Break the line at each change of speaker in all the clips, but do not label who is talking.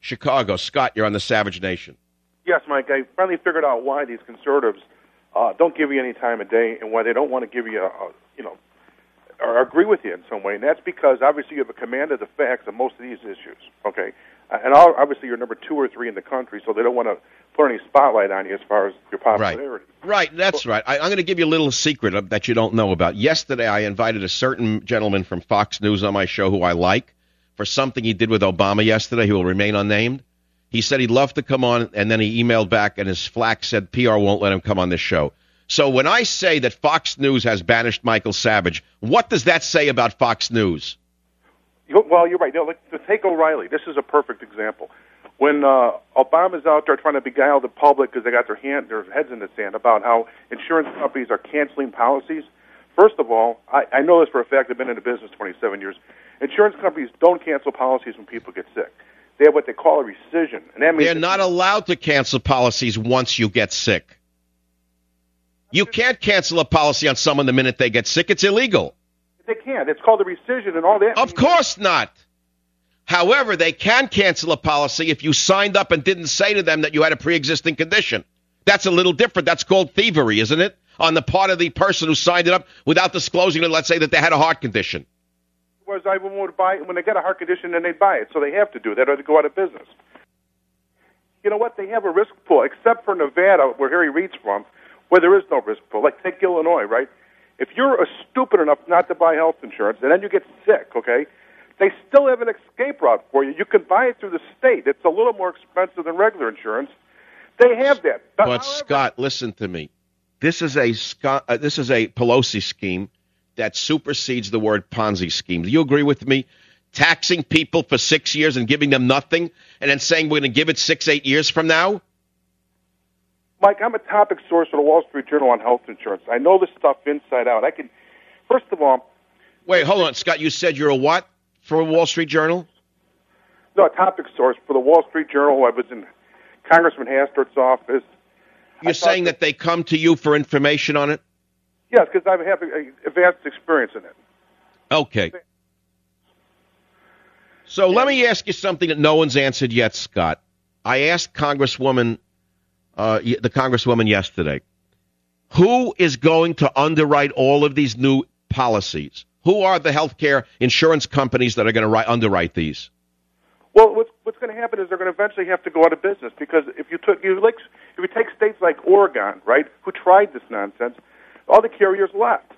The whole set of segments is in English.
Chicago. Scott, you're on the Savage Nation.
Yes, Mike, I finally figured out why these conservatives don't give you any time of day and why they don't want to give you, or agree with you in some way. And that's because, obviously, you have a command of the facts on most of these issues, okay? And obviously, you're number 2 or 3 in the country, so they don't want to put any spotlight on you as far as your popularity.
Right, that's right. I'm going to give you a little secret that you don't know about. Yesterday, I invited a certain gentleman from Fox News on my show who I like for something he did with Obama yesterday. He will remain unnamed. He said he'd love to come on, and then he emailed back, and his flack said PR won't let him come on this show. So when I say that Fox News has banished Michael Savage, what does that say about Fox News?
Well, you're right. Take O'Reilly. This is a perfect example. When Obama's out there trying to beguile the public because they got their heads in the sand about how insurance companies are canceling policies, first of all, I know this for a fact. I've been in the business 27 years. Insurance companies don't cancel policies when people get sick. They have what they call a rescission. And that means
they're not allowed to cancel policies once you get sick. You can't cancel a policy on someone the minute they get sick. It's illegal.
They can't. It's called a rescission and all that.
Of course not. However, they can cancel a policy if you signed up and didn't say to them that you had a pre-existing condition. That's a little different. That's called thievery, isn't it? On the part of the person who signed it up without disclosing it, let's say that they had a heart condition.
Whereas I would buy it when they get a heart condition, then they buy it. So they have to do that or they go out of business. You know what? They have a risk pool, except for Nevada, where Harry Reid's from, where there is no risk pool. Like, take Illinois, right? If you're stupid enough not to buy health insurance and then you get sick, okay, they still have an escape route for you. You can buy it through the state. It's a little more expensive than regular insurance. They have that.
But however, Scott, listen to me. This is a Pelosi scheme that supersedes the word Ponzi scheme. Do you agree with me? Taxing people for 6 years and giving them nothing and then saying we're going to give it 6-8 years from now?
Mike, I'm a topic source for the Wall Street Journal on health insurance. I know this stuff inside out. First of all...
Wait, hold on, Scott. You said you're a what for Wall Street Journal?
No, a topic source for the Wall Street Journal. I was in Congressman Hastert's office.
You're saying that they come to you for information on it?
Yes, because I have advanced experience in it.
Okay. So let me ask you something that no one's answered yet, Scott. I asked the Congresswoman yesterday, who is going to underwrite all of these new policies? Who are the healthcare insurance companies that are going to underwrite these?
Well, what's going to happen is they're going to eventually have to go out of business because if you take states like Oregon, right, who tried this nonsense, all the carriers left.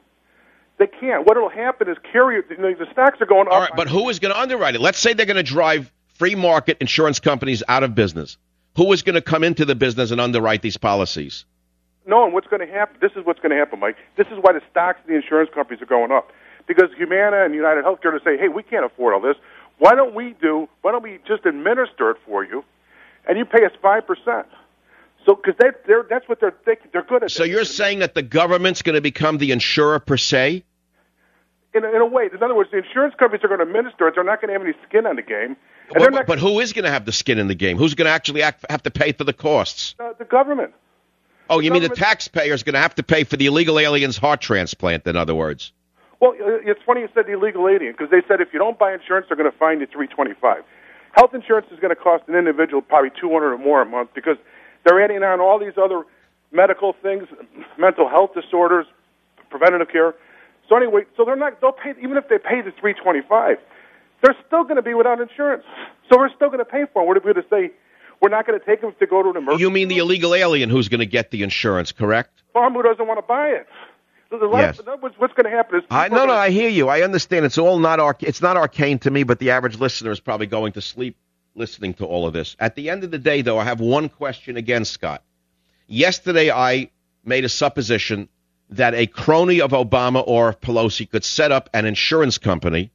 They can't. What will happen is the stocks are going up.
All right, but who is going to underwrite it? Let's say they're going to drive free market insurance companies out of business. Who is going to come into the business and underwrite these policies?
No, and what's going to happen, this is what's going to happen, Mike. This is why the stocks of the insurance companies are going up. Because Humana and United Healthcare to say, hey, we can't afford all this. Why don't we just administer it for you, and you pay us 5%? So, because that's what they're good at.
So you're saying that the government's going to become the insurer per se?
In a way. In other words, the insurance companies are going to administer it. They're not going to have any skin on the game.
But who is going to have the skin in the game? Who's going to actually have to pay for the costs?
The government.
Oh, you mean the taxpayer is going to have to pay for the illegal alien's heart transplant, in other words?
Well, it's funny you said the illegal alien, because they said if you don't buy insurance, they're going to fine you $325. Health insurance is going to cost an individual probably $200 or more a month because they're adding on all these other medical things, mental health disorders, preventative care. So anyway, they'll pay, even if they pay the $325, they're still going to be without insurance. So we're still going to pay for them. What are we going to say? We're not going to take them to go to an emergency.
You mean the illegal alien who's going to get the insurance, correct?
Farm who doesn't want to buy it.
Yes.
What's going to happen is...
I hear you. I understand. It's not arcane to me, but the average listener is probably going to sleep listening to all of this. At the end of the day, though, I have one question again, Scott. Yesterday, I made a supposition that a crony of Obama or Pelosi could set up an insurance company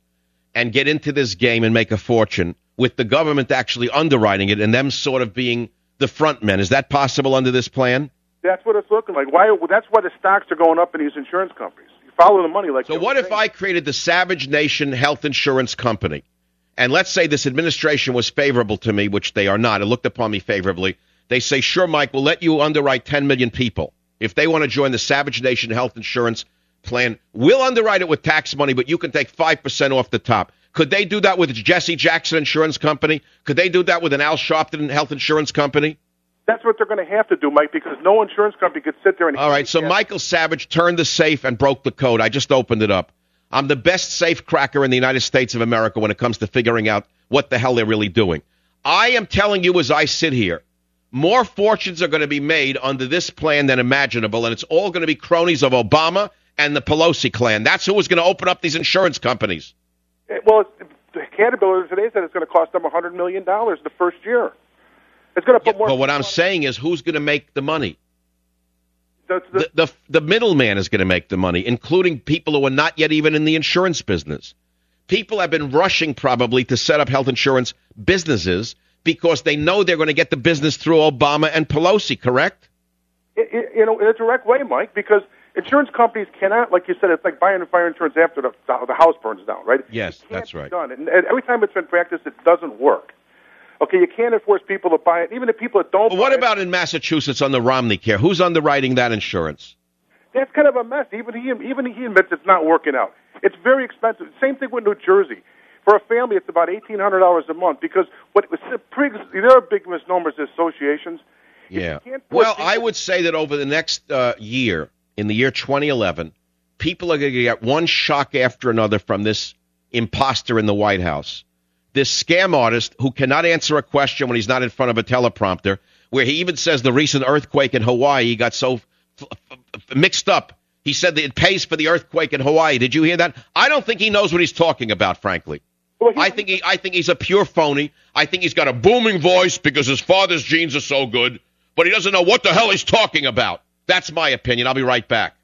and get into this game and make a fortune with the government actually underwriting it and them sort of being the front men. Is that possible under this plan?
That's what it's looking like. That's why the stocks are going up in these insurance companies. You follow the money like.
So what if I created the Savage Nation Health Insurance Company, and let's say this administration was favorable to me, which they are not. It looked upon me favorably. They say, sure, Mike, we'll let you underwrite 10 million people. If they want to join the Savage Nation Health Insurance Plan, we'll underwrite it with tax money, but you can take 5% off the top. Could they do that with Jessie Jackson Insurance Company? Could they do that with an Al Sharpton Health Insurance Company?
That's what they're going to have to do, Mike, because no insurance company could sit there and...
All right, so Michael Savage turned the safe and broke the code. I just opened it up. I'm the best safe cracker in the United States of America when it comes to figuring out what the hell they're really doing. I am telling you as I sit here, more fortunes are going to be made under this plan than imaginable, and it's all going to be cronies of Obama and the Pelosi clan. That's who is going to open up these insurance companies.
Well, Caterpillar today said it's going to cost them $100 million the first year. It's going to put more.
But what I'm saying is, who's going to make the money? The middleman is going to make the money, including people who are not yet even in the insurance business. People have been rushing probably to set up health insurance businesses because they know they're going to get the business through Obama and Pelosi, correct?
In a direct way, Mike, because insurance companies cannot, like you said, it's like buying fire insurance after the house burns down, right?
Yes, that's right.
Done. And every time it's been practiced, it doesn't work. Okay, you can't enforce people to buy it, even the people that don't buy it.
What about in Massachusetts on the Romney Care? Who's underwriting that insurance?
That's kind of a mess. Even he admits it's not working out. It's very expensive. Same thing with New Jersey. For a family, it's about $1,800 a month because there are big misnomers, associations.
Yeah. Well, I would say that over the next year, in the year 2011, people are going to get one shock after another from this imposter in the White House. This scam artist who cannot answer a question when he's not in front of a teleprompter, where he even says the recent earthquake in Hawaii got so mixed up. He said that it pays for the earthquake in Hawaii. Did you hear that? I don't think he knows what he's talking about, frankly.
Well,
I think he's a pure phony. I think he's got a booming voice because his father's genes are so good, but he doesn't know what the hell he's talking about. That's my opinion. I'll be right back.